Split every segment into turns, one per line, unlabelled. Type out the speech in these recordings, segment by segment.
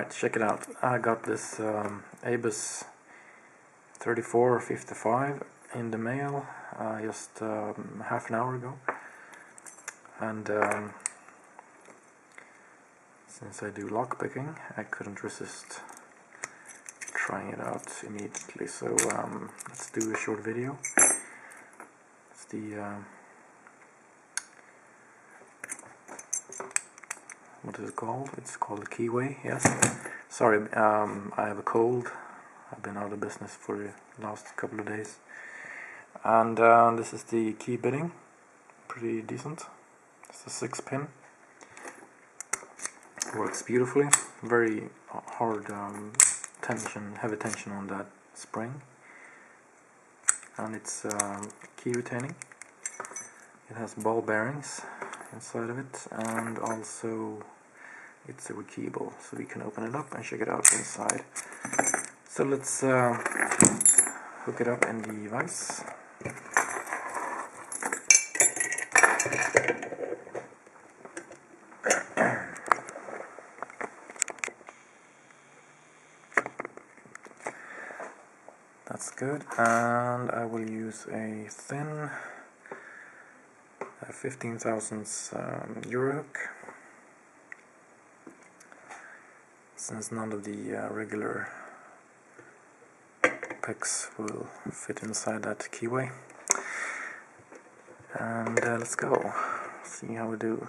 Alright, check it out. I got this ABUS 3455 in the mail just half an hour ago, and since I do lockpicking, I couldn't resist trying it out immediately. So let's do a short video. It's the what is it called? It's called the keyway. Yes. Sorry, I have a cold. I've been out of business for the last couple of days, and this is the key bitting. Pretty decent. It's a 6-pin. Works beautifully. Very hard heavy tension on that spring, and it's key retaining. It has ball bearings inside of it, and also it's a rekeyable, so we can open it up and check it out inside. So let's hook it up in the vise. That's good, and I will use a thin 15 thousandths Euro hook, since none of the regular picks will fit inside that keyway. And let's go, see how we do.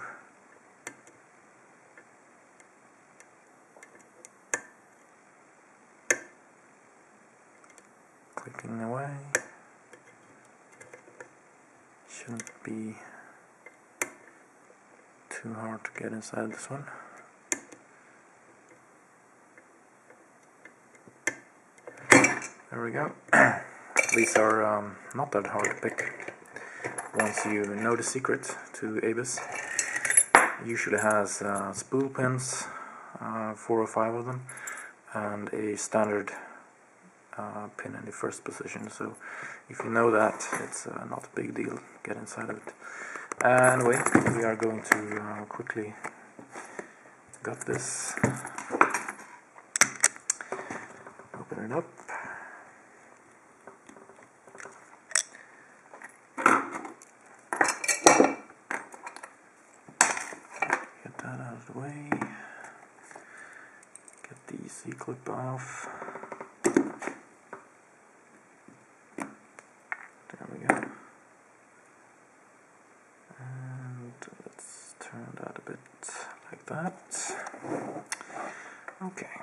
Clicking away. Shouldn't be too hard to get inside this one. There we go. These are not that hard to pick once you know the secret to ABUS. It usually has spool pins, 4 or 5 of them, and a standard pin in the first position. So if you know that, it's not a big deal. Get inside of it. Anyway, we are going to quickly got this. Open it up. Get that out of the way. Get the C-clip off. There we go. And let's turn that a bit like that. Okay.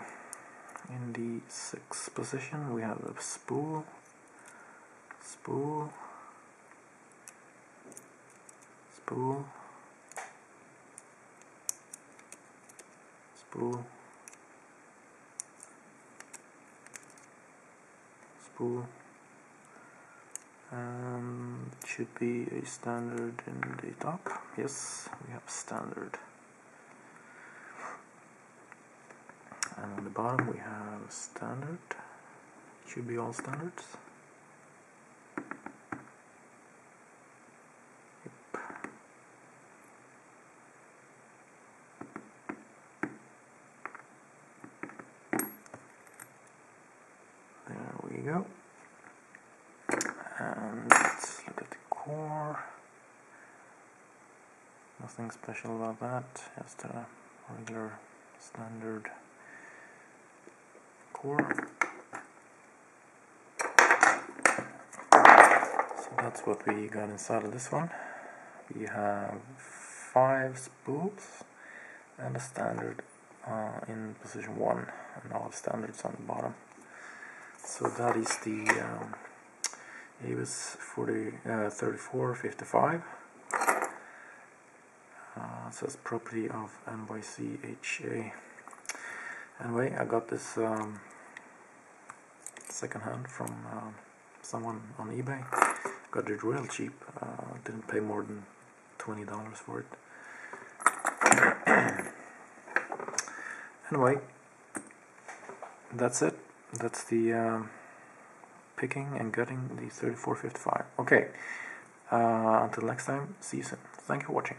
In the 6th position we have a spool, spool, spool, spool, spool, and it should be a standard in the top. Yes, we have standard. And on the bottom we have standard. It should be all standards. Yep. There we go. And let's look at the core. Nothing special about that, just a regular standard core. So that's what we got inside of this one. We have 5 spools and a standard in position 1, and all standards on the bottom. So that is the ABUS 3455. It says property of NYCHA. Anyway, I got this second hand from someone on eBay. Got it real cheap. Didn't pay more than $20 for it. Anyway, that's it. That's the picking and gutting the 3455. Okay, until next time, see you soon. Thank you for watching.